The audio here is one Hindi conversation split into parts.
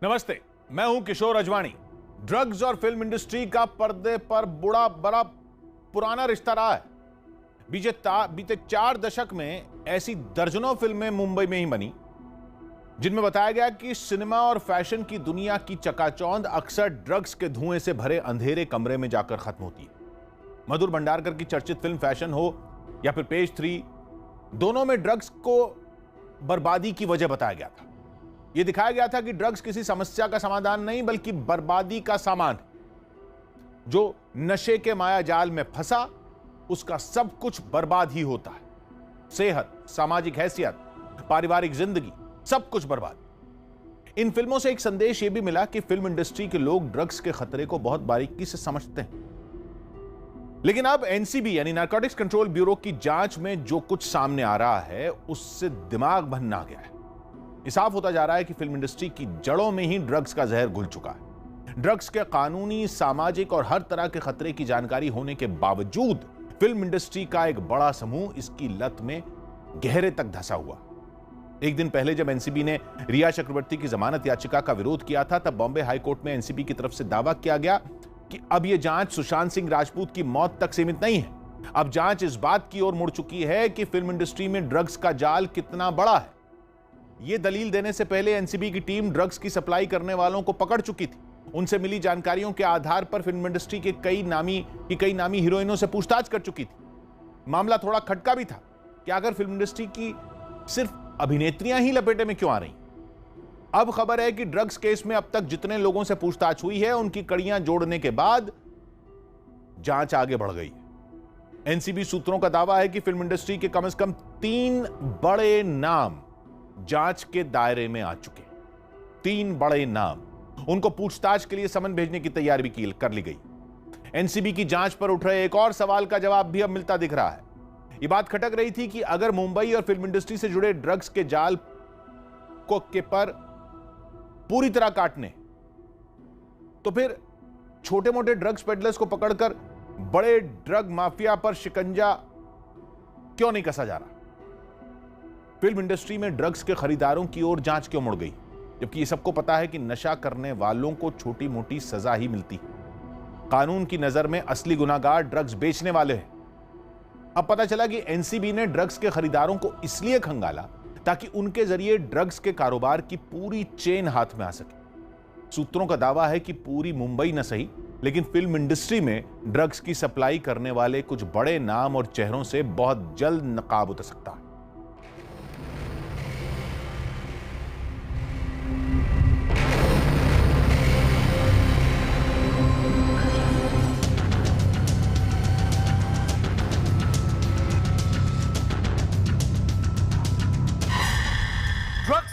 नमस्ते, मैं हूं किशोर अजवाणी। ड्रग्स और फिल्म इंडस्ट्री का पर्दे पर बड़ा पुराना रिश्ता रहा है। बीते 4 दशक में ऐसी दर्जनों फिल्में मुंबई में ही बनी जिनमें बताया गया कि सिनेमा और फैशन की दुनिया की चकाचौंध अक्सर ड्रग्स के धुएं से भरे अंधेरे कमरे में जाकर खत्म होती है। मधुर भंडारकर की चर्चित फिल्म फैशन हो या फिर पेज 3, दोनों में ड्रग्स को बर्बादी की वजह बताया गया था। यह दिखाया गया था कि ड्रग्स किसी समस्या का समाधान नहीं बल्कि बर्बादी का सामान है। जो नशे के माया जाल में फंसा उसका सब कुछ बर्बाद ही होता है। सेहत, सामाजिक हैसियत, पारिवारिक जिंदगी, सब कुछ बर्बाद। इन फिल्मों से एक संदेश यह भी मिला कि फिल्म इंडस्ट्री के लोग ड्रग्स के खतरे को बहुत बारीकी से समझते हैं। लेकिन अब एनसीबी यानी नारकोटिक्स कंट्रोल ब्यूरो की जांच में जो कुछ सामने आ रहा है उससे दिमाग भन्न आ गया है। यह साफ होता जा रहा है कि फिल्म इंडस्ट्री की जड़ों में ही ड्रग्स का जहर घुल चुका है। ड्रग्स के कानूनी, सामाजिक और हर तरह के खतरे की जानकारी होने के बावजूद फिल्म इंडस्ट्री का एक बड़ा समूह इसकी लत में गहरे तक धंसा हुआ। एक दिन पहले जब एनसीबी ने रिया चक्रवर्ती की जमानत याचिका का विरोध किया था, तब बॉम्बे हाई कोर्ट में एनसीबी की तरफ से दावा किया गया कि अब यह जांच सुशांत सिंह राजपूत की मौत तक सीमित नहीं है। अब जांच इस बात की ओर मुड़ चुकी है कि फिल्म इंडस्ट्री में ड्रग्स का जाल कितना बड़ा है। यह दलील देने से पहले एनसीबी की टीम ड्रग्स की सप्लाई करने वालों को पकड़ चुकी थी। उनसे मिली जानकारियों के आधार पर फिल्म इंडस्ट्री के कई नामी हीरोइनों से पूछताछ कर चुकी थी। मामला थोड़ा खटका भी था कि अगर फिल्म इंडस्ट्री की सिर्फ अभिनेत्रियां ही लपेटे में क्यों आ रही। अब खबर है कि ड्रग्स केस में अब तक जितने लोगों से पूछताछ हुई है उनकी कड़ियां जोड़ने के बाद जांच आगे बढ़ गई है। एनसीबी सूत्रों का दावा है कि फिल्म इंडस्ट्री के कम से कम 3 बड़े नाम जांच के दायरे में आ चुके हैं। 3 बड़े नाम, उनको पूछताछ के लिए समन भेजने की तैयारी भी कर ली गई। एनसीबी की जांच पर उठ रहे एक और सवाल का जवाब भी अब मिलता दिख रहा है। यह बात खटक रही थी कि अगर मुंबई और फिल्म इंडस्ट्री से जुड़े ड्रग्स के जाल के पर पूरी तरह काटने, तो फिर छोटे मोटे ड्रग्स पेडलर्स को पकड़कर बड़े ड्रग माफिया पर शिकंजा क्यों नहीं कसा जा रहा। फिल्म इंडस्ट्री में ड्रग्स के खरीदारों की ओर जांच क्यों मुड़ गई, जबकि ये सबको पता है कि नशा करने वालों को छोटी मोटी सजा ही मिलती है। कानून की नजर में असली गुनाहगार ड्रग्स बेचने वाले हैं। अब पता चला कि एनसीबी ने ड्रग्स के खरीदारों को इसलिए खंगाला ताकि उनके जरिए ड्रग्स के कारोबार की पूरी चेन हाथ में आ सके। सूत्रों का दावा है कि पूरी मुंबई न सही लेकिन फिल्म इंडस्ट्री में ड्रग्स की सप्लाई करने वाले कुछ बड़े नाम और चेहरों से बहुत जल्द नकाब उतर सकता है।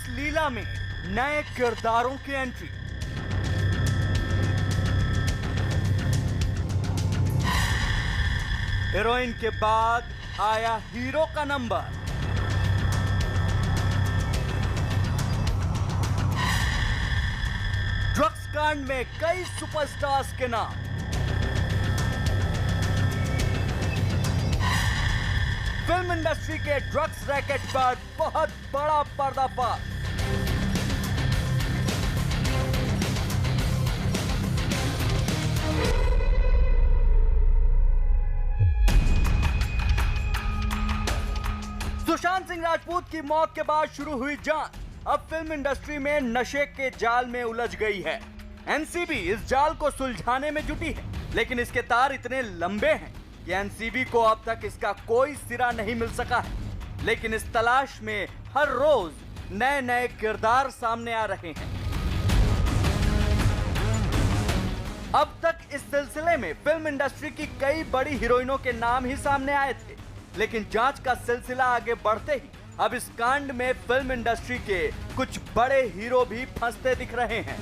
लीला में नए किरदारों की एंट्री। हीरोइन के बाद आया हीरो का नंबर। ड्रग्स कांड में कई सुपरस्टार्स के नाम। फिल्म इंडस्ट्री के ड्रग्स रैकेट पर बहुत बड़ा पर्दाफाश। सुशांत सिंह राजपूत की मौत के बाद शुरू हुई जांच अब फिल्म इंडस्ट्री में नशे के जाल में उलझ गई है। एनसीबी इस जाल को सुलझाने में जुटी है, लेकिन इसके तार इतने लंबे हैं कि एनसीबी को अब तक इसका कोई सिरा नहीं मिल सका है। लेकिन इस तलाश में हर रोज नए नए किरदार सामने आ रहे हैं। अब तक इस सिलसिले में फिल्म इंडस्ट्री की कई बड़ी हीरोइनों के नाम ही सामने आए थे, लेकिन जांच का सिलसिला आगे बढ़ते ही अब इस कांड में फिल्म इंडस्ट्री के कुछ बड़े हीरो भी फंसते दिख रहे हैं।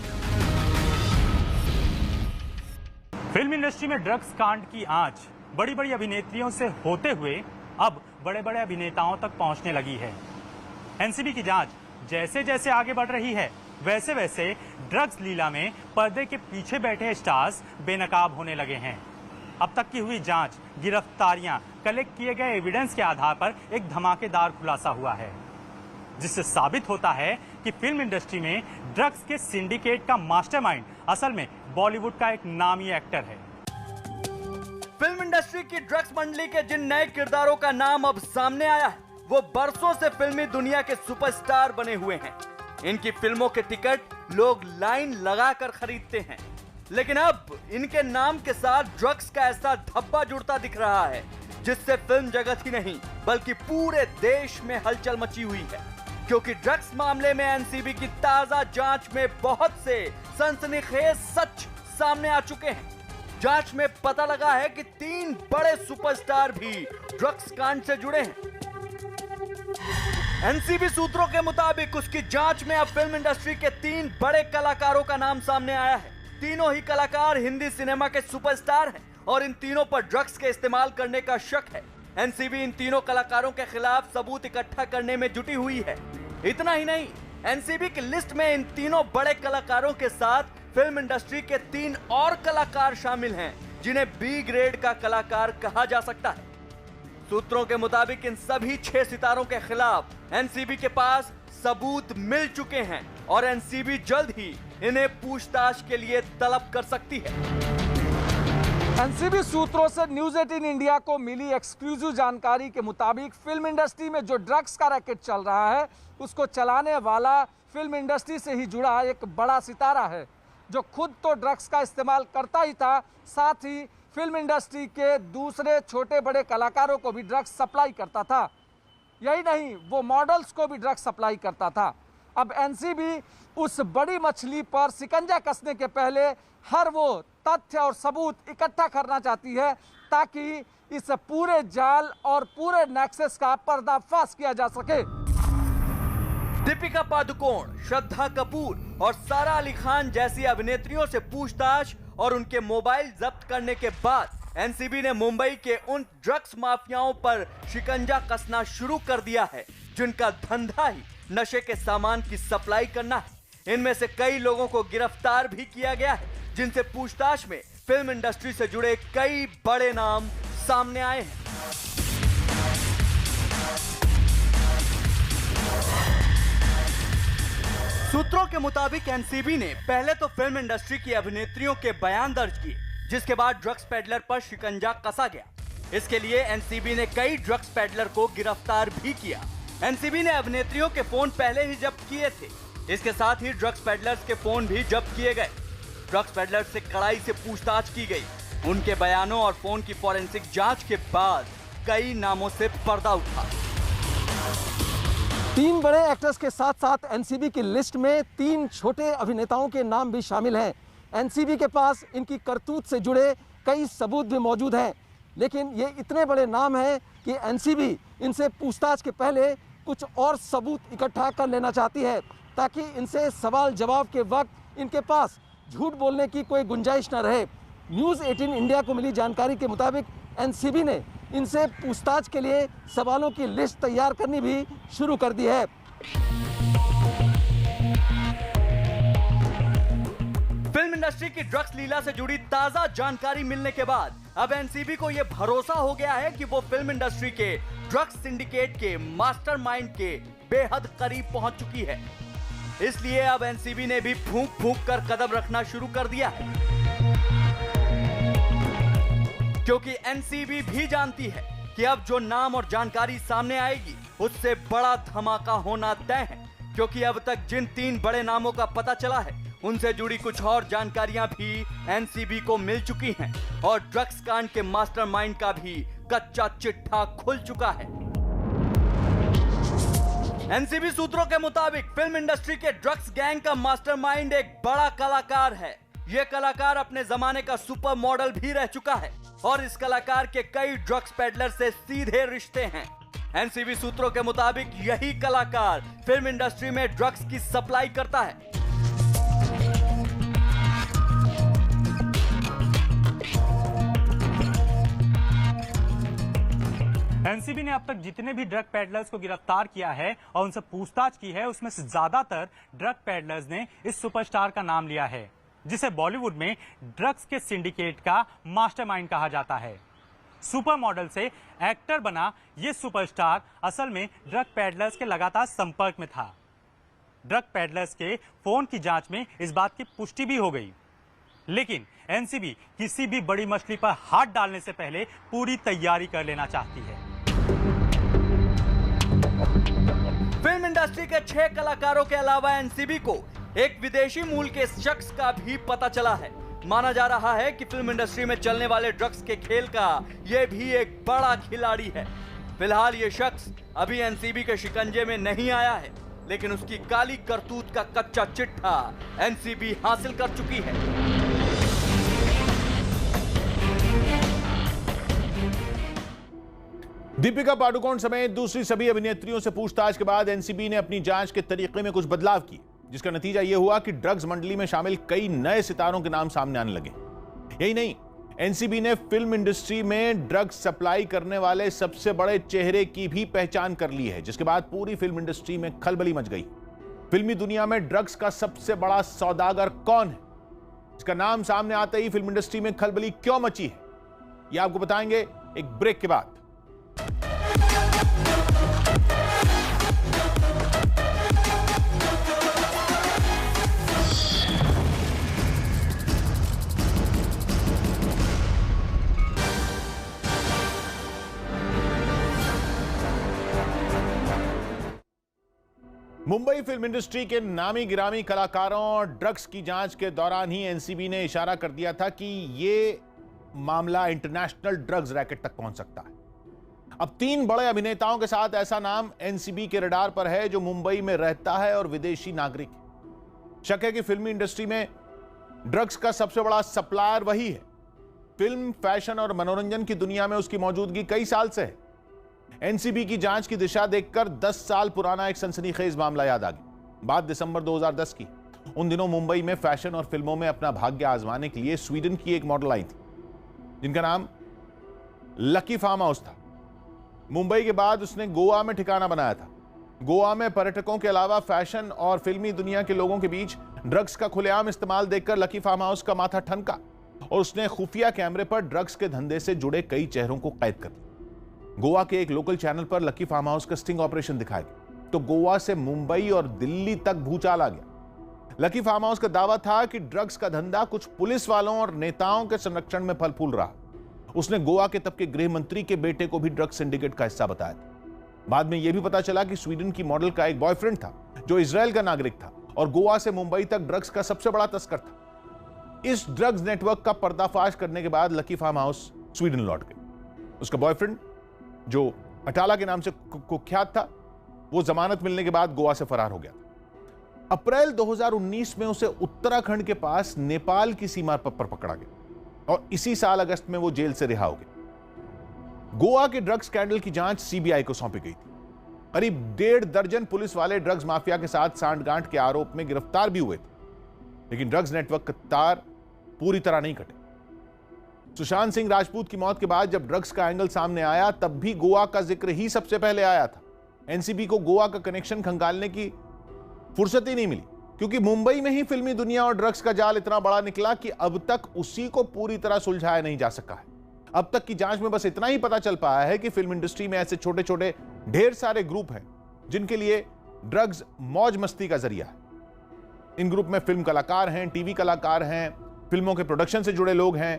फिल्म इंडस्ट्री में ड्रग्स कांड की आंच बड़ी बड़ी अभिनेत्रियों से होते हुए अब बड़े बड़े अभिनेताओं तक पहुंचने लगी है। एनसीबी की जांच जैसे जैसे आगे बढ़ रही है वैसे वैसे ड्रग्स लीला में पर्दे के पीछे बैठे स्टार्स बेनकाब होने लगे हैं। अब तक की हुई जांच, गिरफ्तारियां, कलेक्ट किए गए एविडेंस के आधार पर एक धमाकेदार खुलासा हुआ है। जिससे साबित होता है कि फिल्म इंडस्ट्री में ड्रग्स के सिंडिकेट का मास्टरमाइंड असल में बॉलीवुड का एक नामी एक्टर है। फिल्म इंडस्ट्री की ड्रग्स मंडली के जिन नए किरदारों का नाम अब सामने आया है, वो बरसों से फिल्मी दुनिया के सुपरस्टार बने हुए हैं। इनकी फिल्मों के टिकट लोग लाइन लगाकर खरीदते हैं, लेकिन अब इनके नाम के साथ ड्रग्स का ऐसा धब्बा जुड़ता दिख रहा है जिससे फिल्म जगत ही नहीं बल्कि पूरे देश में हलचल मची हुई है। क्योंकि ड्रग्स मामले में एनसीबी की ताजा जांच में बहुत से सनसनीखेज सच सामने आ चुके हैं। जांच में पता लगा है कि 3 बड़े सुपरस्टार भी ड्रग्स कांड से जुड़े हैं। एनसीबी सूत्रों के मुताबिक उसकी जांच में अब फिल्म इंडस्ट्री के 3 बड़े कलाकारों का नाम सामने आया है। तीनों ही कलाकार हिंदी सिनेमा के सुपरस्टार हैं और इन तीनों पर ड्रग्स के इस्तेमाल करने का शक है। एनसीबी इन तीनों कलाकारों के खिलाफ सबूत इकट्ठा करने में जुटी हुई है। इतना ही नहीं, एनसीबी की लिस्ट में इन तीनों बड़े कलाकारों के साथ फिल्म इंडस्ट्री के 3 और कलाकार शामिल हैं जिन्हें बी ग्रेड का कलाकार कहा जा सकता है। सूत्रों के मुताबिक इन सभी 6 सितारों के खिलाफ एनसीबी के पास सबूत मिल चुके हैं और एनसीबी जल्द ही इन्हें पूछताछ के लिए तलब कर सकती है। एनसीबी सूत्रों से न्यूज 18 इंडिया को मिली एक्सक्लूसिव जानकारी के मुताबिक फिल्म इंडस्ट्री में जो ड्रग्स का रैकेट चल रहा है उसको चलाने वाला फिल्म इंडस्ट्री से ही जुड़ा एक बड़ा सितारा है जो खुद तो ड्रग्स का इस्तेमाल करता ही था, साथ ही फिल्म इंडस्ट्री के दूसरे छोटे बड़े कलाकारों को भी ड्रग्स सप्लाई करता था। यही नहीं, वो मॉडल्स को भी ड्रग्स सप्लाई करता था। अब एनसीबी उस बड़ी मछली पर शिकंजा कसने के पहले हर वो तथ्य और सबूत इकट्ठा करना चाहती है ताकि इस पूरे जाल और पूरे नेक्सस का पर्दाफाश किया जा सके। दीपिका पादुकोण, श्रद्धा कपूर और सारा अली खान जैसी अभिनेत्रियों से पूछताछ और उनके मोबाइल जब्त करने के बाद एनसीबी ने मुंबई के उन ड्रग्स माफियाओं पर शिकंजा कसना शुरू कर दिया है जिनका धंधा ही नशे के सामान की सप्लाई करना है। इनमें से कई लोगों को गिरफ्तार भी किया गया है जिनसे पूछताछ में फिल्म इंडस्ट्री से जुड़े कई बड़े नाम सामने आए हैं। सूत्रों के मुताबिक एनसीबी ने पहले तो फिल्म इंडस्ट्री की अभिनेत्रियों के बयान दर्ज किए, जिसके बाद ड्रग्स पेडलर पर शिकंजा कसा गया। इसके लिए एनसीबी ने कई ड्रग्स पेडलर को गिरफ्तार भी किया। एनसीबी ने अभिनेत्रियों के फोन पहले ही जब्त किए थे। इसके साथ ही ड्रग्स पेडलर्स के फोन भी जब्त किए गए। ड्रग्स पेडलर्स से कड़ाई से पूछताछ की गई। उनके बयानों और फोन की फॉरेंसिक जांच के बाद कई नामों से पर्दा उठा। 3 बड़े एक्टर्स के साथ साथ एनसीबी की लिस्ट में 3 छोटे अभिनेताओं के नाम भी शामिल हैं। एनसीबी के पास इनकी करतूत से जुड़े कई सबूत भी मौजूद हैं, लेकिन ये इतने बड़े नाम हैं कि एनसीबी इनसे पूछताछ के पहले कुछ और सबूत इकट्ठा कर लेना चाहती है ताकि इनसे सवाल जवाब के वक्त इनके पास झूठ बोलने की कोई गुंजाइश न रहे। न्यूज़ 18 इंडिया को मिली जानकारी के मुताबिक एनसीबी ने इनसे पूछताछ के लिए सवालों की लिस्ट तैयार करनी भी शुरू कर दी है। फिल्म इंडस्ट्री की ड्रग्स लीला से जुड़ी ताजा जानकारी मिलने के बाद अब एनसीबी को यह भरोसा हो गया है कि वो फिल्म इंडस्ट्री के ड्रग्स सिंडिकेट के मास्टरमाइंड के बेहद करीब पहुंच चुकी है। इसलिए अब एनसीबी ने भी फूंक फूंक कर कदम रखना शुरू कर दिया है, क्योंकि एनसीबी भी जानती है कि अब जो नाम और जानकारी सामने आएगी उससे बड़ा धमाका होना तय है। क्योंकि अब तक जिन 3 बड़े नामों का पता चला है उनसे जुड़ी कुछ और जानकारियां भी एनसीबी को मिल चुकी हैं और ड्रग्स कांड के मास्टरमाइंड का भी कच्चा चिट्ठा खुल चुका है। एनसीबी सूत्रों के मुताबिक फिल्म इंडस्ट्री के ड्रग्स गैंग का मास्टरमाइंड एक बड़ा कलाकार है। यह कलाकार अपने जमाने का सुपर मॉडल भी रह चुका है और इस कलाकार के कई ड्रग्स पेडलर से सीधे रिश्ते हैं। एनसीबी सूत्रों के मुताबिक यही कलाकार फिल्म इंडस्ट्री में ड्रग्स की सप्लाई करता है। एनसीबी ने अब तक जितने भी ड्रग पेडलर्स को गिरफ्तार किया है और उनसे पूछताछ की है उसमें से ज्यादातर ड्रग पेडलर्स ने इस सुपरस्टार का नाम लिया है जिसे बॉलीवुड में ड्रग्स के सिंडिकेट का मास्टरमाइंड कहा जाता है। सुपर मॉडल से एक्टर बना ये सुपरस्टार असल में ड्रग पैडलर्स के लगातार संपर्क में था। ड्रग पैडलर्स के फोन की जांच में इस बात की पुष्टि भी हो गई, लेकिन एनसीबी किसी भी बड़ी मछली पर हाथ डालने से पहले पूरी तैयारी कर लेना चाहती है। फिल्म इंडस्ट्री के 6 कलाकारों के अलावा एनसीबी को एक विदेशी मूल के शख्स का भी पता चला है। माना जा रहा है कि फिल्म इंडस्ट्री में चलने वाले ड्रग्स के खेल का यह भी एक बड़ा खिलाड़ी है। फिलहाल ये शख्स अभी एनसीबी के शिकंजे में नहीं आया है, लेकिन उसकी काली करतूत का कच्चा चिट्ठा एनसीबी हासिल कर चुकी है। दीपिका पादुकोण समेत दूसरी सभी अभिनेत्रियों से पूछताछ के बाद एनसीबी ने अपनी जांच के तरीके में कुछ बदलाव किए, जिसका नतीजा यह हुआ कि ड्रग्स मंडली में शामिल कई नए सितारों के नाम सामने आने लगे। यही नहीं, एनसीबी ने फिल्म इंडस्ट्री में ड्रग्स सप्लाई करने वाले सबसे बड़े चेहरे की भी पहचान कर ली है, जिसके बाद पूरी फिल्म इंडस्ट्री में खलबली मच गई। फिल्मी दुनिया में ड्रग्स का सबसे बड़ा सौदागर कौन है, इसका नाम सामने आते ही फिल्म इंडस्ट्री में खलबली क्यों मची है, यह आपको बताएंगे एक ब्रेक के बाद। मुंबई फिल्म इंडस्ट्री के नामी गिरामी कलाकारों और ड्रग्स की जांच के दौरान ही एनसीबी ने इशारा कर दिया था कि यह मामला इंटरनेशनल ड्रग्स रैकेट तक पहुंच सकता है। अब 3 बड़े अभिनेताओं के साथ ऐसा नाम एनसीबी के रडार पर है जो मुंबई में रहता है और विदेशी नागरिक है। शक है कि फिल्मी इंडस्ट्री में ड्रग्स का सबसे बड़ा सप्लायर वही है। फिल्म, फैशन और मनोरंजन की दुनिया में उसकी मौजूदगी कई साल से है। एनसीबी की जांच की दिशा देखकर 10 साल पुराना एक सनसनीखेज मामला याद आ गया। बात दिसंबर 2010 की। उन दिनों मुंबई में फैशन और फिल्मों में अपना भाग्य आजमाने के लिए स्वीडन की एक मॉडल आई थी, जिनका नाम लकी फार्म हाउस था। मुंबई के बाद उसने गोवा में ठिकाना बनाया था। गोवा में पर्यटकों के अलावा फैशन और फिल्मी दुनिया के लोगों के बीच ड्रग्स का खुलेआम इस्तेमाल देखकर लकी फार्म हाउस का माथा ठनका और उसने खुफिया कैमरे पर ड्रग्स के धंधे से जुड़े कई चेहरों को कैद कर दिया। गोवा के एक लोकल चैनल पर लकी फार्म हाउस का स्टिंग ऑपरेशन दिखाया गया तो गोवा से मुंबई और दिल्ली तक भूचाल आ गया। लकी फार्म हाउस का दावा था कि ड्रग्स का धंधा कुछ पुलिस वालों और नेताओं के संरक्षण में फल फूल रहा। उसने गोवा के तब के गृह मंत्री के बेटे को भी ड्रग्स सिंडिकेट का हिस्सा बताया था। बाद में यह भी पता चला कि स्वीडन की मॉडल का एक बॉयफ्रेंड था जो इजराइल का नागरिक था और गोवा से मुंबई तक ड्रग्स का सबसे बड़ा तस्कर था। इस ड्रग्स नेटवर्क का पर्दाफाश करने के बाद लकी फार्म हाउस स्वीडन लौट गई। उसका बॉयफ्रेंड, जो अटाला के नाम से कुख्यात था, वो जमानत मिलने के बाद गोवा से फरार हो गया। अप्रैल 2019 में उसे उत्तराखंड के पास नेपाल की सीमा पर पकड़ा गया और इसी साल अगस्त में वो जेल से रिहा हो गया। गोवा के ड्रग्स स्कैंडल की जांच सीबीआई को सौंपी गई थी। करीब 1.5 दर्जन पुलिस वाले ड्रग्स माफिया के साथ सांठगांठ के आरोप में गिरफ्तार भी हुए थे, लेकिन ड्रग्स नेटवर्क के तार पूरी तरह नहीं कटे। सुशांत सिंह राजपूत की मौत के बाद जब ड्रग्स का एंगल सामने आया तब भी गोवा का जिक्र ही सबसे पहले आया था। एनसीबी को गोवा का कनेक्शन खंगालने की फुर्सत ही नहीं मिली, क्योंकि मुंबई में ही फिल्मी दुनिया और ड्रग्स का जाल इतना बड़ा निकला कि अब तक उसी को पूरी तरह सुलझाया नहीं जा सका है। अब तक की जांच में बस इतना ही पता चल पाया है कि फिल्म इंडस्ट्री में ऐसे छोटे छोटे ढेर सारे ग्रुप हैं जिनके लिए ड्रग्स मौज मस्ती का जरिया है। इन ग्रुप में फिल्म कलाकार हैं, टीवी कलाकार हैं, फिल्मों के प्रोडक्शन से जुड़े लोग हैं,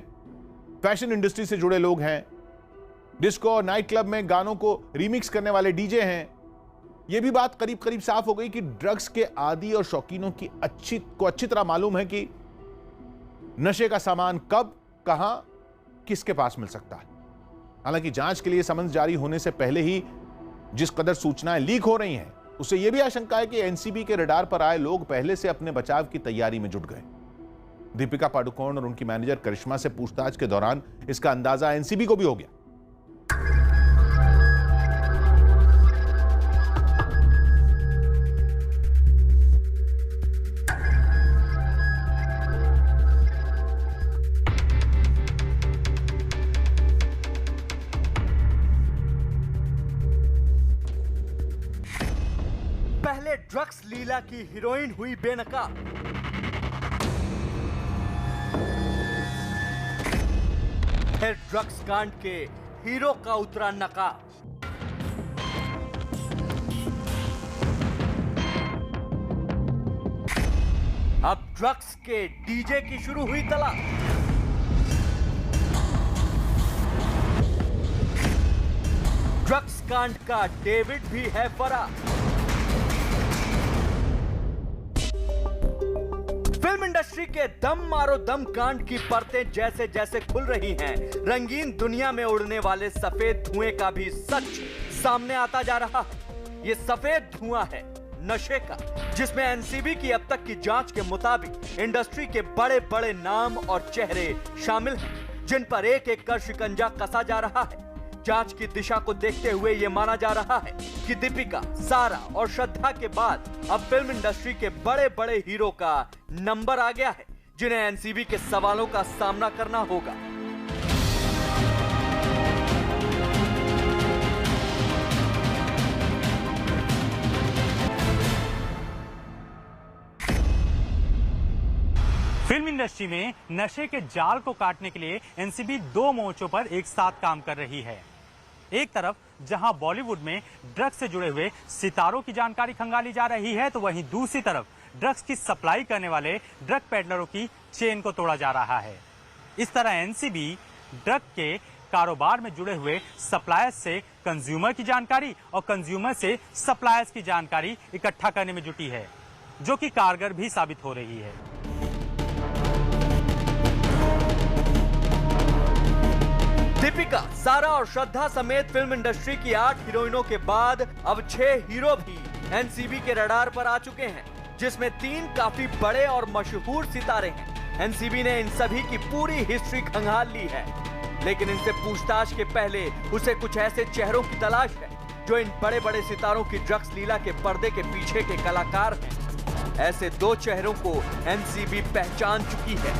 फैशन इंडस्ट्री से जुड़े लोग हैं, डिस्को और नाइट क्लब में गानों को रीमिक्स करने वाले डीजे हैं। यह भी बात करीब करीब साफ हो गई कि ड्रग्स के आदी और शौकीनों की अच्छी तरह मालूम है कि नशे का सामान कब, कहां, किसके पास मिल सकता है। हालांकि जांच के लिए समन्स जारी होने से पहले ही जिस कदर सूचनाएं लीक हो रही हैं, उससे यह भी आशंका है कि एनसीबी के रडार पर आए लोग पहले से अपने बचाव की तैयारी में जुट गए। दीपिका पादुकोण और उनकी मैनेजर करिश्मा से पूछताछ के दौरान इसका अंदाजा एनसीबी को भी हो गया। पहले ड्रग्स लीला की हीरोइन हुई बेनकाब, फिर ड्रग्स कांड के हीरो का उतरा नकाब। अब ड्रग्स के डीजे की शुरू हुई तलाश। ड्रग्स कांड का डेविड भी है फरार। फिल्म इंडस्ट्री के दम मारो दम कांड की परतें जैसे जैसे खुल रही हैं, रंगीन दुनिया में उड़ने वाले सफेद धुएं का भी सच सामने आता जा रहा है। ये सफेद धुआं है नशे का, जिसमें एनसीबी की अब तक की जांच के मुताबिक इंडस्ट्री के बड़े बड़े नाम और चेहरे शामिल हैं, जिन पर एक एक कर शिकंजा कसा जा रहा है। जांच की दिशा को देखते हुए यह माना जा रहा है कि दीपिका, सारा और श्रद्धा के बाद अब फिल्म इंडस्ट्री के बड़े बड़े हीरो का नंबर आ गया है, जिन्हें एनसीबी के सवालों का सामना करना होगा। फिल्म इंडस्ट्री में नशे के जाल को काटने के लिए एनसीबी दो मोर्चों पर एक साथ काम कर रही है। एक तरफ जहां बॉलीवुड में ड्रग्स से जुड़े हुए सितारों की जानकारी खंगाली जा रही है, तो वहीं दूसरी तरफ ड्रग्स की सप्लाई करने वाले ड्रग पेडलरों की चेन को तोड़ा जा रहा है। इस तरह एनसीबी ड्रग के कारोबार में जुड़े हुए सप्लायर्स से कंज्यूमर की जानकारी और कंज्यूमर से सप्लायर्स की जानकारी इकट्ठा करने में जुटी है, जो कि कारगर भी साबित हो रही है। दीपिका, सारा और श्रद्धा समेत फिल्म इंडस्ट्री की 8 हीरोइनों के बाद अब 6 हीरो भी एनसीबी के रडार पर आ चुके हैं, जिसमें 3 काफी बड़े और मशहूर सितारे हैं। एनसीबी ने इन सभी की पूरी हिस्ट्री खंगाल ली है, लेकिन इनसे पूछताछ के पहले उसे कुछ ऐसे चेहरों की तलाश है जो इन बड़े बड़े सितारों की ड्रग्स लीला के पर्दे के पीछे के कलाकार हैं। ऐसे 2 चेहरों को एनसीबी पहचान चुकी है।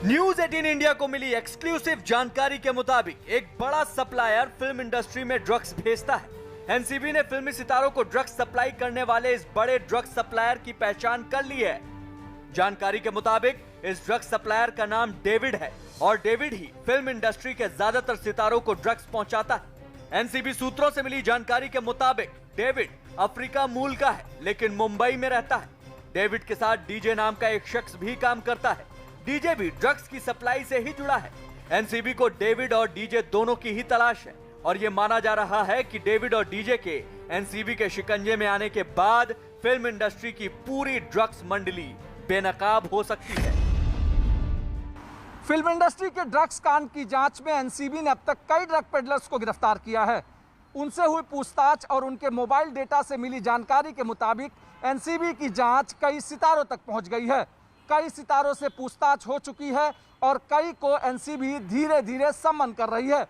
न्यूज 18 इंडिया को मिली एक्सक्लूसिव जानकारी के मुताबिक एक बड़ा सप्लायर फिल्म इंडस्ट्री में ड्रग्स भेजता है। एनसीबी ने फिल्मी सितारों को ड्रग्स सप्लाई करने वाले इस बड़े ड्रग्स सप्लायर की पहचान कर ली है। जानकारी के मुताबिक इस ड्रग्स सप्लायर का नाम डेविड है और डेविड ही फिल्म इंडस्ट्री के ज्यादातर सितारों को ड्रग्स पहुंचाता है। एनसीबी सूत्रों से मिली जानकारी के मुताबिक डेविड अफ्रीका मूल का है, लेकिन मुंबई में रहता है। डेविड के साथ डीजे नाम का एक शख्स भी काम करता है। डीजे भी ड्रग्स की सप्लाई से ही जुड़ा है। एनसीबी को डेविड और डीजे दोनों की ही तलाश है और यह माना जा रहा है कि डेविड और डीजे के एनसीबी के शिकंजे में आने के बाद फिल्म इंडस्ट्री की पूरी ड्रग्स मंडली बेनकाब हो सकती है। फिल्म इंडस्ट्री के ड्रग्स कांड की जांच में एनसीबी ने अब तक कई ड्रग पेडलर्स को गिरफ्तार किया है। उनसे हुई पूछताछ और उनके मोबाइल डेटा से मिली जानकारी के मुताबिक एनसीबी की जांच कई सितारों तक पहुंच गई है। कई सितारों से पूछताछ हो चुकी है और कई को एनसीबी धीरे धीरे सम्मन कर रही है।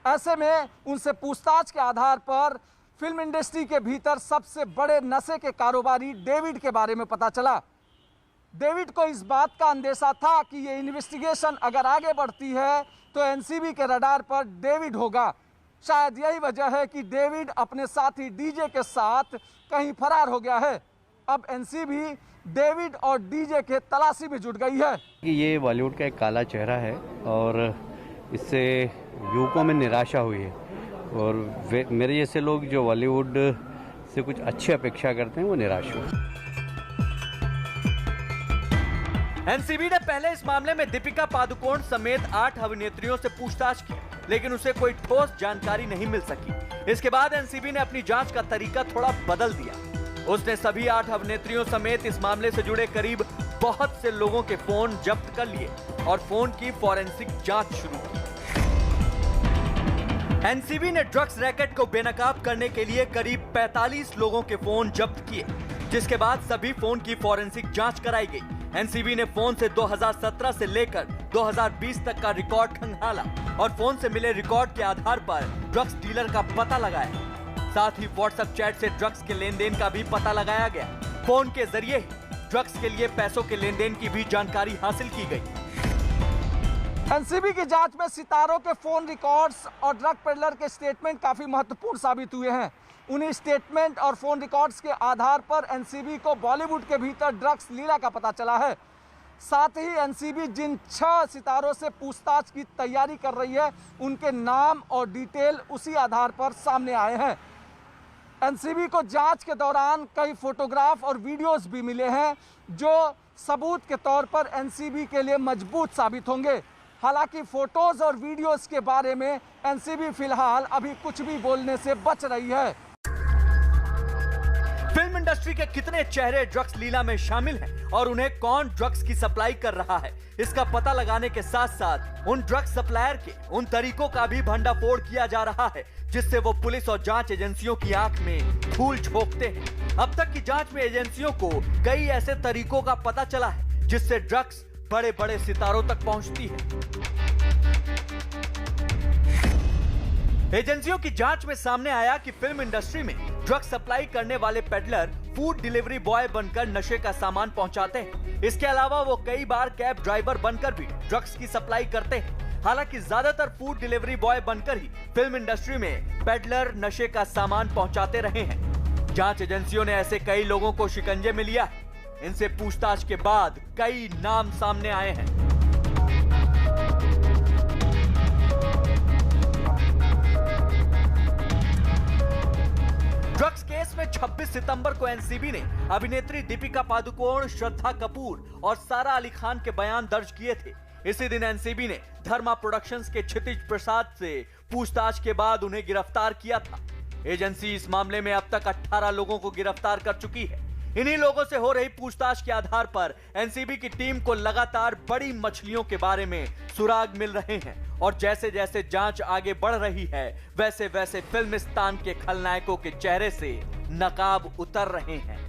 ऐसे में उनसे पूछताछ के आधार पर फिल्म इंडस्ट्री के भीतर सबसे बड़े नशे के कारोबारी डेविड के बारे में पता चला। डेविड को इस बात का अंदेशा था कि ये इन्वेस्टिगेशन अगर आगे बढ़ती है तो एनसीबी के रडार पर डेविड होगा। शायद यही वजह है कि डेविड अपने साथी डीजे के साथ कहीं फरार हो गया है। अब एनसीबी डेविड और डीजे के तलाशी में जुट गई है। ये बॉलीवुड का एक काला चेहरा है और इससे युवकों में निराशा हुई है और मेरे जैसे लोग जो बॉलीवुड से कुछ अच्छी अपेक्षा करते हैं वो निराश हुए। एनसीबी ने पहले इस मामले में दीपिका पादुकोण समेत 8 अभिनेत्रियों से पूछताछ की, लेकिन उसे कोई ठोस जानकारी नहीं मिल सकी। इसके बाद एनसीबी ने अपनी जांच का तरीका थोड़ा बदल दिया। उसने सभी 8 अभिनेत्रियों समेत इस मामले से जुड़े करीब बहुत से लोगों के फोन जब्त कर लिए और फोन की फॉरेंसिक जांच शुरू की। एनसीबी ने ड्रग्स रैकेट को बेनकाब करने के लिए करीब 45 लोगों के फोन जब्त किए, जिसके बाद सभी फोन की फॉरेंसिक जांच कराई गई। एनसीबी ने फोन से 2017 से लेकर 2020 तक का रिकॉर्ड खंगाला और फोन से मिले रिकॉर्ड के आधार पर ड्रग्स डीलर का पता लगाया। साथ ही व्हाट्सएप चैट से ड्रग्स के लेन देन का भी पता लगाया गया। फोन के जरिए ही ड्रग्स के लिए पैसों के लेन देन की भी जानकारी हासिल की गई। एनसीबी की जांच में सितारों के फोन रिकॉर्ड्स और ड्रग पेडलर के स्टेटमेंट काफी महत्वपूर्ण साबित हुए हैं। उन्हीं स्टेटमेंट और फोन रिकॉर्ड्स के आधार पर एनसीबी को बॉलीवुड के भीतर ड्रग्स लीला का पता चला है। साथ ही एनसीबी जिन 6 सितारों से पूछताछ की तैयारी कर रही है, उनके नाम और डिटेल उसी आधार पर सामने आए हैं। एनसीबी को जांच के दौरान कई फोटोग्राफ और वीडियोस भी मिले हैं, जो सबूत के तौर पर एनसीबी के लिए मजबूत साबित होंगे। हालांकि फोटोज और वीडियोस के बारे में एनसीबी फिलहाल अभी कुछ भी बोलने से बच रही है। फिल्म इंडस्ट्री के कितने चेहरे ड्रग्स लीला में शामिल हैं और उन्हें कौन ड्रग्स की सप्लाई कर रहा है, इसका पता लगाने के साथ साथ उन ड्रग्स सप्लायर के उन तरीकों का भी भंडाफोड़ किया जा रहा है जिससे वो पुलिस और जांच एजेंसियों की आंख में धूल झोंकते हैं। अब तक की जांच में एजेंसियों को कई ऐसे तरीकों का पता चला है जिससे ड्रग्स बड़े बड़े सितारों तक पहुंचती है। एजेंसियों की जांच में सामने आया कि फिल्म इंडस्ट्री में ड्रग्स सप्लाई करने वाले पेडलर फूड डिलीवरी बॉय बनकर नशे का सामान पहुंचाते हैं। इसके अलावा वो कई बार कैब ड्राइवर बनकर भी ड्रग्स की सप्लाई करते हैं। हालांकि ज्यादातर फूड डिलीवरी बॉय बनकर ही फिल्म इंडस्ट्री में पेडलर नशे का सामान पहुंचाते रहे हैं। जांच एजेंसियों ने ऐसे कई लोगों को शिकंजे में लिया है। इनसे पूछताछ के बाद कई नाम सामने आए हैं। ड्रग्स केस में 26 सितंबर को एनसीबी ने अभिनेत्री दीपिका पादुकोण, श्रद्धा कपूर और सारा अली खान के बयान दर्ज किए थे। इसी दिन एनसीबी ने धर्मा प्रोडक्शंस के क्षितिज प्रसाद से पूछताछ के बाद उन्हें गिरफ्तार किया था। एजेंसी इस मामले में अब तक 18 लोगों को गिरफ्तार कर चुकी है। इन्हीं लोगों से हो रही पूछताछ के आधार पर एनसीबी की टीम को लगातार बड़ी मछलियों के बारे में सुराग मिल रहे हैं और जैसे जैसे जांच आगे बढ़ रही है, वैसे वैसे फिल्मिस्तान के खलनायकों के चेहरे से नकाब उतर रहे हैं।